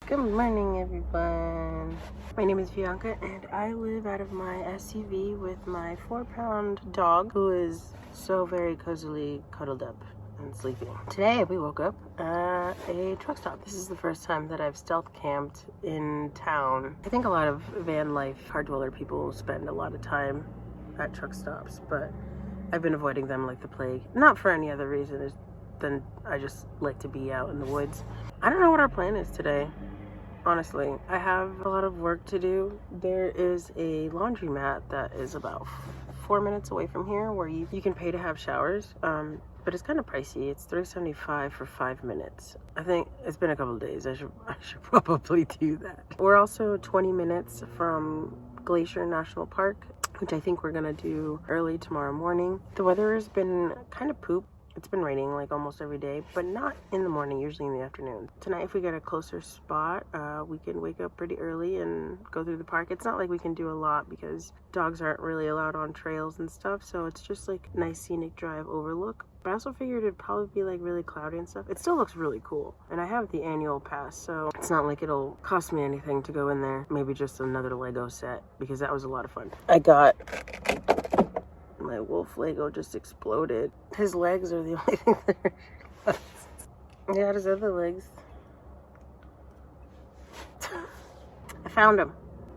Good morning, everyone. My name is Vyanca, and I live out of my SUV with my 4-pound dog, who is so very cozily cuddled up and sleeping. Today, we woke up at a truck stop. This is the first time that I've stealth camped in town. I think a lot of van life, hard dweller people spend a lot of time at truck stops, but I've been avoiding them like the plague. Not for any other reason than I just like to be out in the woods. I don't know what our plan is today. Honestly, I have a lot of work to do. There is a laundromat that is about 4 minutes away from here where you can pay to have showers, but it's kind of pricey. It's $3.75 for 5 minutes. I think it's been a couple of days. I should probably do that. We're also 20 minutes from Glacier National Park, which I think we're gonna do early tomorrow morning. The weather has been kind of poop. It's been raining like almost every day, but not in the morning, usually in the afternoon. Tonight, if we get a closer spot, we can wake up pretty early and go through the park. It's not like we can do a lot because dogs aren't really allowed on trails and stuff, so it's just like nice scenic drive overlook. But I also figured it'd probably be like really cloudy and stuff. It still looks really cool. And I have the annual pass, so it's not like it'll cost me anything to go in there. Maybe just another Lego set, because that was a lot of fun. I got my wolf Lego just exploded. His legs are the only thing that are yeah, his other legs. I found him.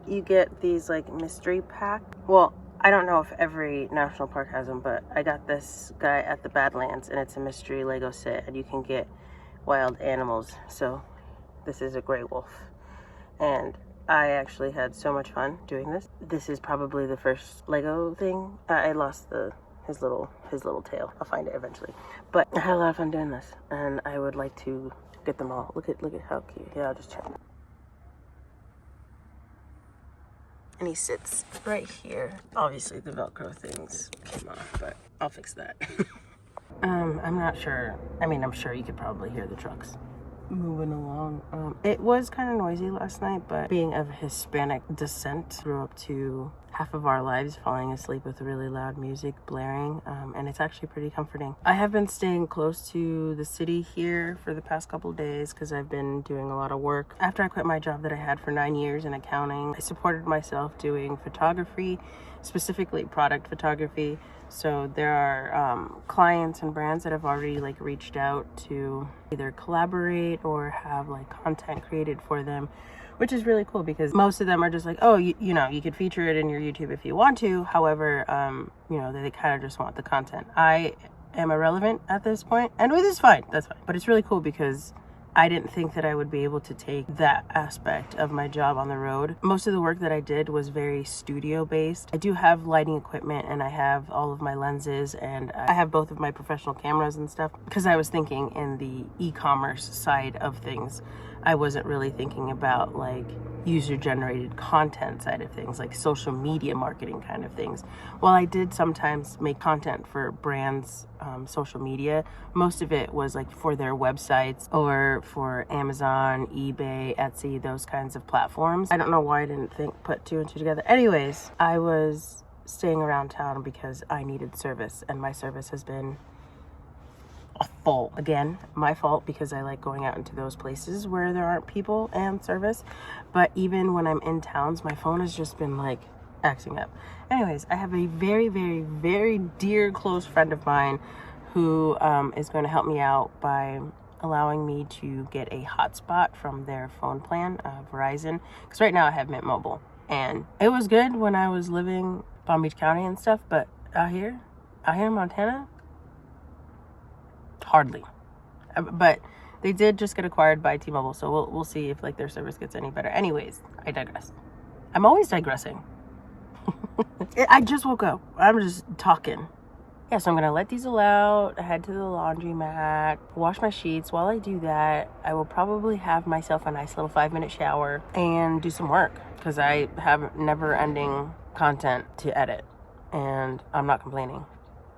You get these like mystery pack. Well, I don't know if every national park has them, but I got this guy at the Badlands, and it's a mystery Lego set, and you can get wild animals. So this is a gray wolf, and I actually had so much fun doing this. This is probably the first Lego thing. I lost his little tail. I'll find it eventually. But I had a lot of fun doing this, and I would like to get them all. Look at how cute. Yeah, I'll just check. And he sits right here. Obviously the Velcro things came off, but I'll fix that. I'm not sure. I mean, I'm sure you could probably hear the trucks moving along. It was kind of noisy last night, but being of Hispanic descent, grew up to half of our lives falling asleep with really loud music blaring, and it's actually pretty comforting. I have been staying close to the city here for the past couple days because I've been doing a lot of work. After I quit my job that I had for 9 years in accounting, I supported myself doing photography, specifically product photography. So there are clients and brands that have already like reached out to either collaborate or have like content created for them, which is really cool because most of them are just like, oh, you know, you could feature it in your YouTube if you want to. However, you know, they kind of just want the content. I am irrelevant at this point, and it is fine. That's fine. But it's really cool because I didn't think that I would be able to take that aspect of my job on the road. Most of the work that I did was very studio based. I do have lighting equipment, and I have all of my lenses, and I have both of my professional cameras and stuff, because I was thinking in the e-commerce side of things. I wasn't really thinking about like user generated content side of things, like social media marketing kind of things. While I did sometimes make content for brands, social media, most of it was like for their websites or for Amazon, eBay, Etsy, those kinds of platforms. I don't know why I didn't put two and two together. Anyways, I was staying around town because I needed service, and my service has been full. Again, my fault, because I like going out into those places where there aren't people and service. But even when I'm in towns, my phone has just been like acting up. Anyways, I have a very, very, very dear close friend of mine who is going to help me out by allowing me to get a hotspot from their phone plan, Verizon, because right now I have Mint Mobile, and it was good when I was living Palm Beach County and stuff, but out here in Montana, hardly. But they did just get acquired by T-Mobile, so we'll see if like their service gets any better. Anyways, I digress. I'm always digressing. I just woke up. I'm just talking. Yeah, so I'm gonna let Diesel out, head to the laundromat, wash my sheets. While I do that, I will probably have myself a nice little 5-minute shower and do some work, because I have never-ending content to edit, and I'm not complaining.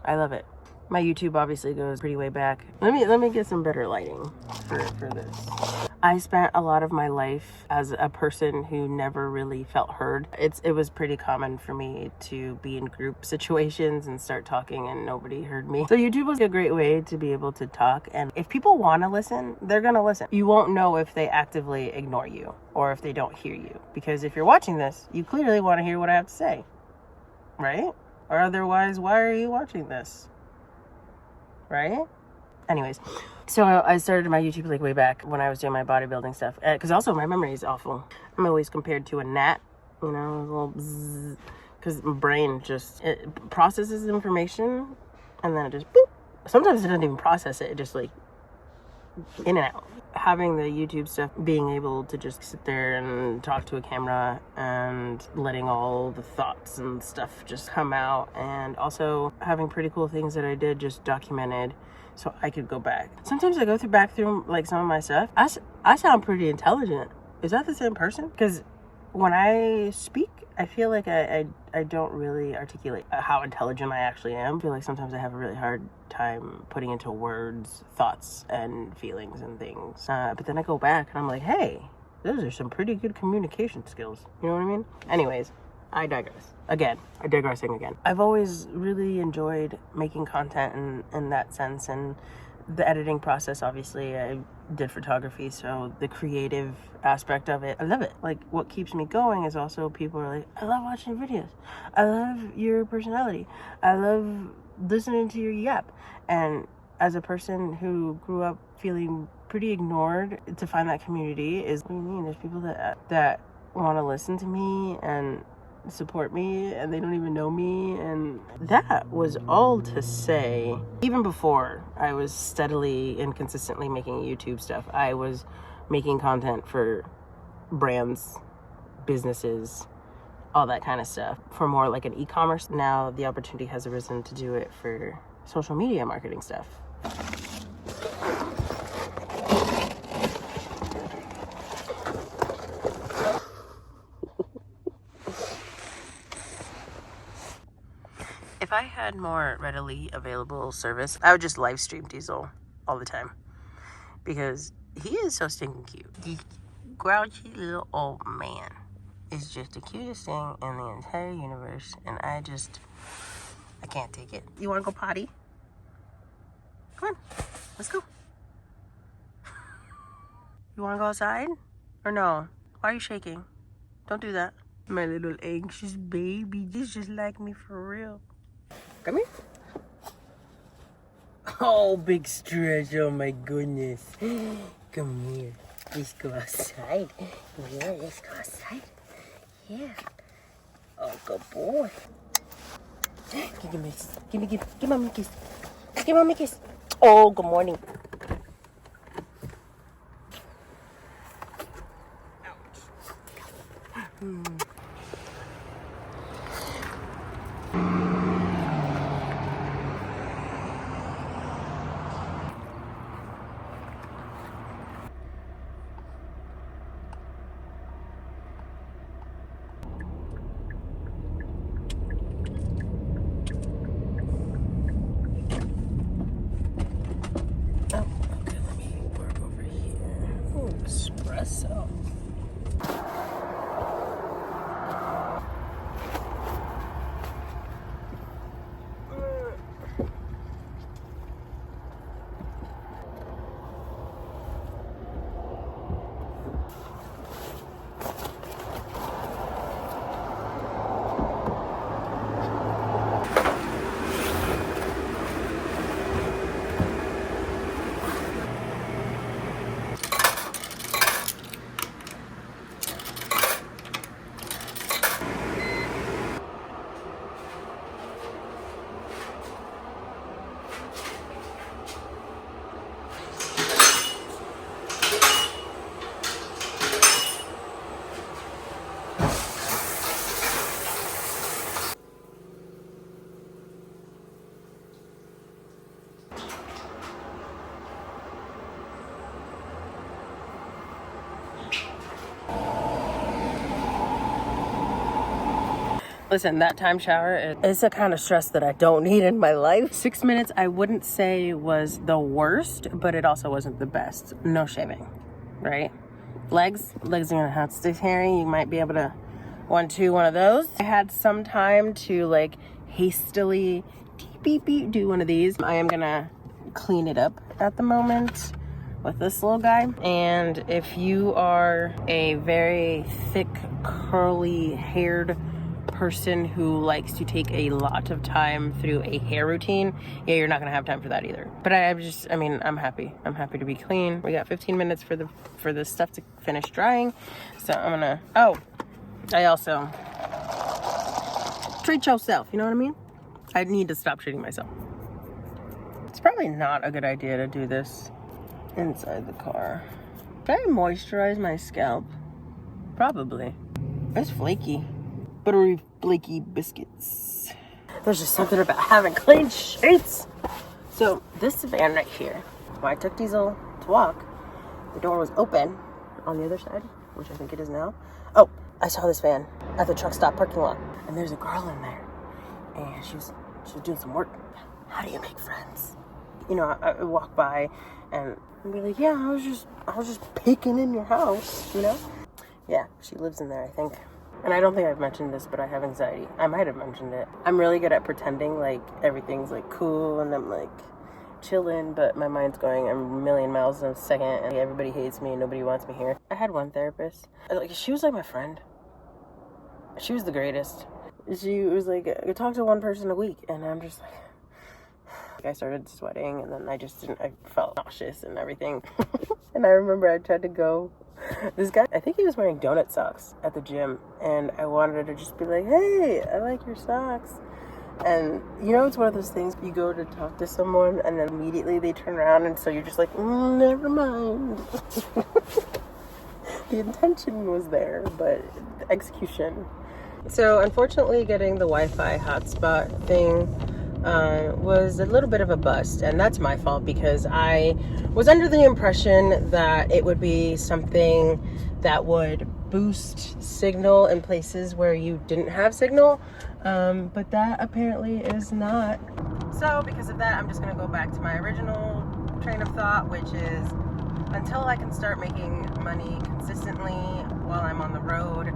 I love it. My YouTube obviously goes pretty way back. Let me get some better lighting for this. I spent a lot of my life as a person who never really felt heard. It was pretty common for me to be in group situations and start talking and nobody heard me. So YouTube was a great way to be able to talk, and if people want to listen, they're gonna listen. You won't know if they actively ignore you or if they don't hear you, because if you're watching this, you clearly want to hear what I have to say, right? Or otherwise, why are you watching this? Right? Anyways, so I started my YouTube like way back when I was doing my bodybuilding stuff. Because also my memory is awful. I'm always compared to a gnat, you know, a little bzzz. Because my brain just, it processes information and then it just boop. Sometimes it doesn't even process it. It just like in and out. Having the YouTube stuff, being able to just sit there and talk to a camera and letting all the thoughts and stuff just come out, and also having pretty cool things that I did just documented so I could go back. Sometimes I go back through like some of my stuff. I sound pretty intelligent. Is that the same person? Because when I speak, I feel like I don't really articulate how intelligent I actually am. I feel like sometimes I have a really hard time putting into words thoughts and feelings and things. But then I go back and I'm like, hey, those are some pretty good communication skills. You know what I mean? Anyways, I digress. I'm digressing again. I've always really enjoyed making content in that sense, and the editing process, obviously. I did photography, so the creative aspect of it, I love it. Like, what keeps me going is also people are like, I love watching videos. I love your personality. I love listening to your yap. And as a person who grew up feeling pretty ignored, to find that community is, what do you mean? There's people that want to listen to me and support me, and they don't even know me. And that was all to say, even before I was steadily and consistently making YouTube stuff, I was making content for brands, businesses, all that kind of stuff, for more like an e-commerce. Now the opportunity has arisen to do it for social media marketing stuff. If I had more readily available service, I would just live stream Diesel all the time, because he is so stinking cute. The grouchy little old man is just the cutest thing in the entire universe, and I can't take it. You want to go potty? Come on, let's go. You want to go outside? Or no? Why are you shaking? Don't do that. My little anxious baby, just like me for real. Come here. Oh, big stretch. Oh my goodness. Come here. Let's go outside. Yeah, let's go outside. Yeah. Oh, good boy. Give me a kiss. Give mommy a kiss. Give mommy a kiss. Oh, good morning. Ouch. Espresso. Listen, that time shower is a kind of stress that I don't need in my life. 6 minutes, I wouldn't say was the worst, but it also wasn't the best. No shaming. right? Legs are gonna have to stay hairy. You might be able to one of those. I had some time to like hastily beep beep do one of these. I am gonna clean it up at the moment with this little guy. And if you are a very thick, curly haired person who likes to take a lot of time through a hair routine, yeah, you're not gonna have time for that either. But I'm happy to be clean. We got 15 minutes for the stuff to finish drying, so I'm gonna I also treat yourself, you know what I mean? I need to stop treating myself. It's probably not a good idea to do this inside the car. Should I moisturize my scalp? Probably. It's flaky. Buttery, flaky biscuits. There's just something about having clean sheets. So this van right here, when I took Diesel to walk, the door was open on the other side, which I think it is now. Oh, I saw this van at the truck stop parking lot, and there's a girl in there, and she was doing some work. How do you make friends? You know, I walk by and be like, yeah, I was just peeking in your house, you know? Yeah, she lives in there, I think. And I don't think I've mentioned this, but I have anxiety. I might have mentioned it. I'm really good at pretending like everything's like cool and I'm like chilling, but my mind's going a million miles a second and everybody hates me and nobody wants me here. I had one therapist. Like, she was like my friend. She was the greatest. She was like, I talk to one person a week, and I'm just like I started sweating, and then I felt nauseous and everything. And I remember I tried to go. This guy, I think he was wearing donut socks at the gym, and I wanted to just be like, hey, I like your socks. And you know, it's one of those things, you go to talk to someone and then immediately they turn around, and so you're just like, never mind. The intention was there, but the execution. So unfortunately, getting the Wi-Fi hotspot thing was a little bit of a bust, and that's my fault because I was under the impression that it would be something that would boost signal in places where you didn't have signal, but that apparently is not. So because of that, I'm just going to go back to my original train of thought, which is until I can start making money consistently while I'm on the road,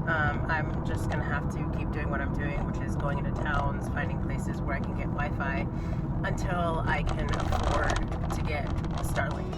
I'm just gonna have to keep doing what I'm doing, which is going into towns, finding places where I can get Wi-Fi until I can afford to get Starlink.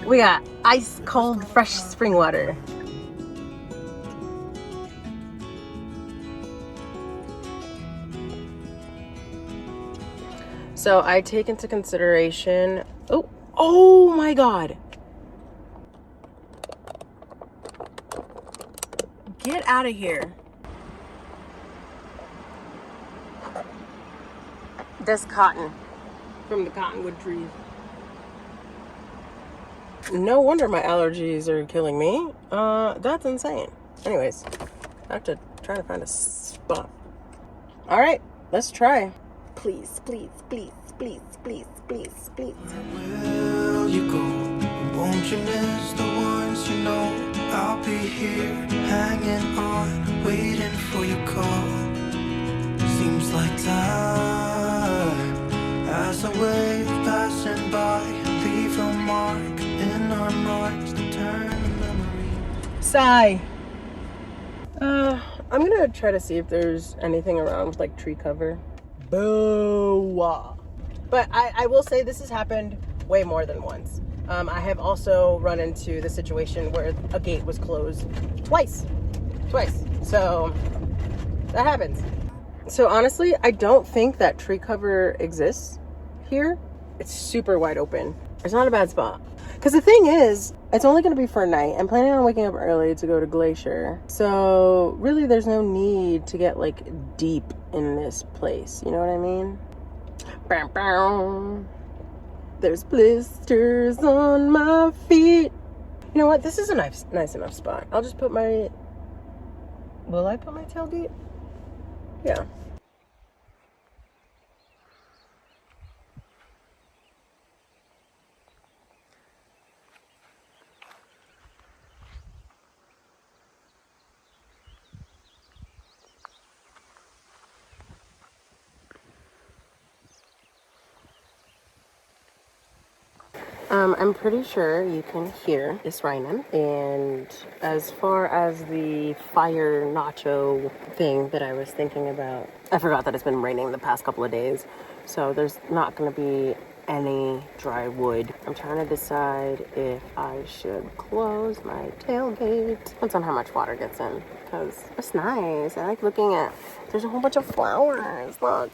We got ice cold fresh spring water. So I take into consideration, oh my God. Get out of here. This cotton from the cottonwood trees. No wonder my allergies are killing me. That's insane. Anyways, I have to try to find a spot. All right, let's try. Please, please, please, please, please, please, please. Where will you go? Won't you miss the ones you know? I'll be here, hanging on, waiting for your call. Seems like time as a wave passing by, leave a mark in our minds to turn the memory. Sigh. I'm gonna try to see if there's anything around with like tree cover. Boo! But I will say this has happened way more than once. I have also run into the situation where a gate was closed twice. So that happens. So honestly, I don't think that tree cover exists here. It's super wide open. It's not a bad spot. Because the thing is, it's only going to be for a night. I'm planning on waking up early to go to Glacier. So really there's no need to get like deep in this place. You know what I mean? Bow, bow. There's blisters on my feet. You know what? This is a nice enough spot. I'll just put my... Will I put my tail deep? Yeah. I'm pretty sure you can hear this rhino. And as far as the fire nacho thing that I was thinking about, I forgot that it's been raining the past couple of days. So there's not going to be any dry wood. I'm trying to decide if I should close my tailgate. Depends on how much water gets in, because it's nice. I like looking at, there's a whole bunch of flowers. Look.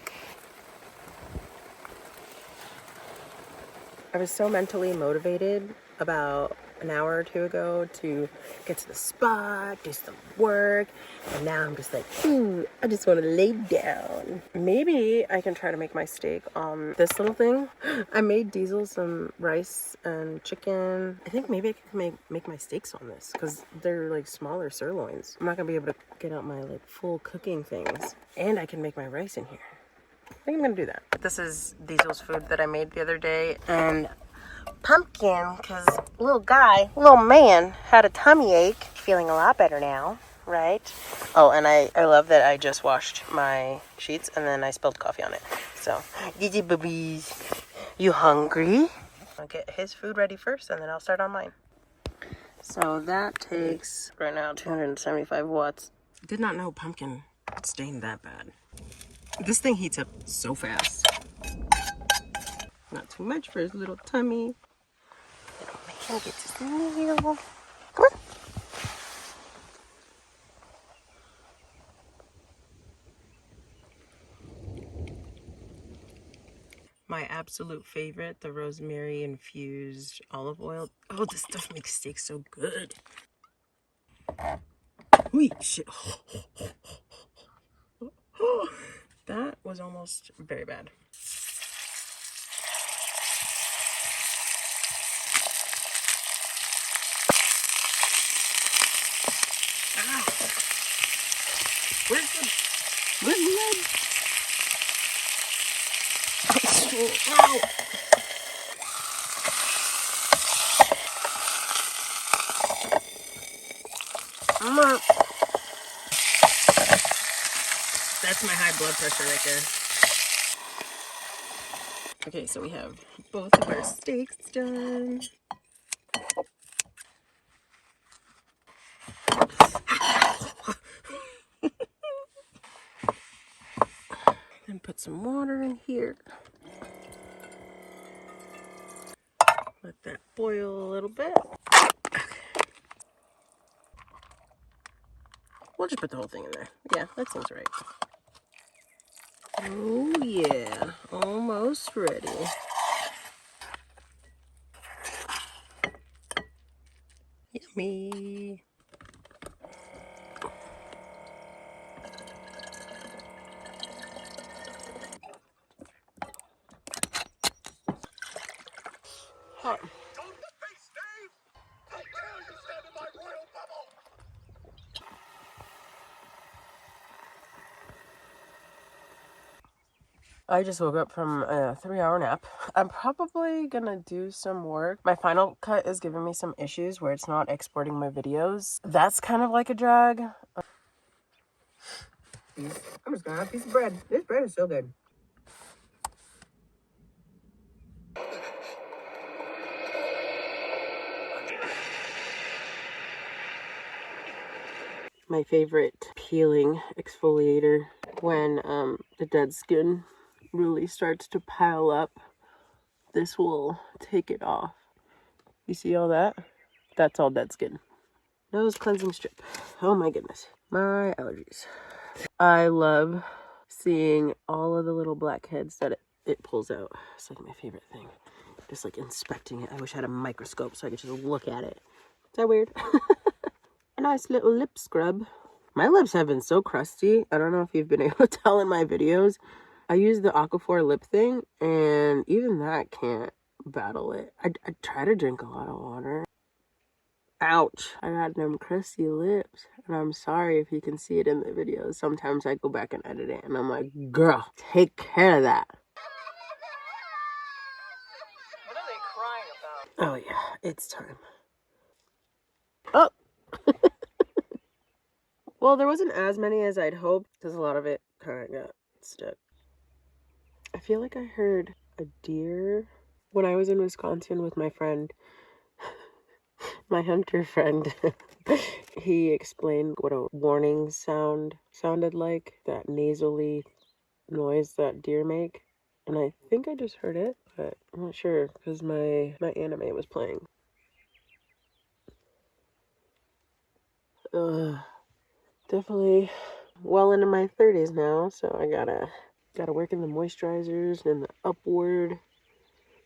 I was so mentally motivated about an hour or two ago to get to the spot, do some work, and now I'm just like, ooh, I just want to lay down. Maybe I can try to make my steak on this little thing. I made Diesel some rice and chicken. I think maybe I can make my steaks on this, because they're like smaller sirloins. I'm not gonna be able to get out my like full cooking things, and I can make my rice in here. I think I'm gonna do that. This is Diesel's food that I made the other day, and Pumpkin, because little man had a tummy ache. Feeling a lot better now, right? Oh, and I love that I just washed my sheets and then I spilled coffee on it. So, Gigi boobies, you hungry? I'll get his food ready first and then I'll start on mine. So that takes, right now, 275 watts. Did not know Pumpkin stained that bad. This thing heats up so fast. Not too much for his little tummy. Little man gets his meal. Come on. My absolute favorite, the rosemary infused olive oil. Oh, this stuff makes steak so good. Wait, shit. That was almost very bad. Ow. Where's the lid? Ow. That's my high blood pressure right there. Okay, so we have both of our steaks done. Then put some water in here. Let that boil a little bit. Okay. We'll just put the whole thing in there. Yeah, that seems right. Oh yeah, almost ready. Yummy. Hot. I just woke up from a 3-hour nap. I'm probably gonna do some work. My Final Cut is giving me some issues where it's not exporting my videos. That's kind of like a drag. I'm just gonna have a piece of bread. This bread is so good. My favorite peeling exfoliator when the dead skin really starts to pile up. This will take it off. You see all that? That's all dead skin. Nose cleansing strip. Oh my goodness. My allergies. I love seeing all of the little blackheads that it pulls out. It's like my favorite thing. Just like inspecting it. I wish I had a microscope so I could just look at it. Is that weird? A nice little lip scrub. My lips have been so crusty. I don't know if you've been able to tell in my videos. I use the Aquaphor lip thing, and even that can't battle it. I try to drink a lot of water. Ouch. I got them crusty lips, and I'm sorry if you can see it in the videos. Sometimes I go back and edit it, and I'm like, girl, take care of that. What are they crying about? Oh yeah, it's time. Oh! Well, there wasn't as many as I'd hoped, because a lot of it kind of got stuck. I feel like I heard a deer when I was in Wisconsin with my friend. My hunter friend. He explained what a warning sound sounded like, that nasally noise that deer make. And I think I just heard it, but I'm not sure because my anime was playing. Definitely well into my 30s now, so I gotta work in the moisturizers and the upward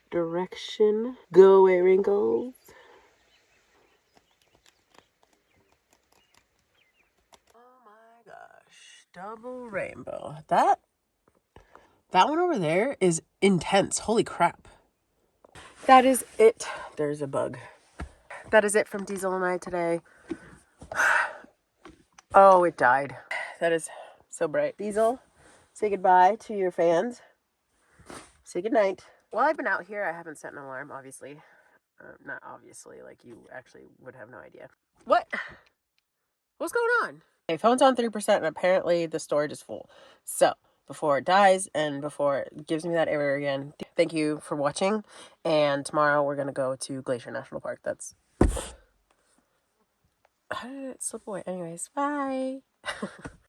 direction. Go away, wrinkles. Oh my gosh, double rainbow. That one over there is intense. Holy crap. That is it. There's a bug. That is it from Diesel and I today. Oh, it died. That is so bright. Diesel, say goodbye to your fans. Say goodnight. While I've been out here, I haven't set an alarm, obviously. Not obviously, like you actually would have no idea. What? What's going on? My phone's on 3% and apparently the storage is full. So, before it dies and before it gives me that error again, thank you for watching. And tomorrow we're going to go to Glacier National Park. That's... How did it slip away? Anyways, bye.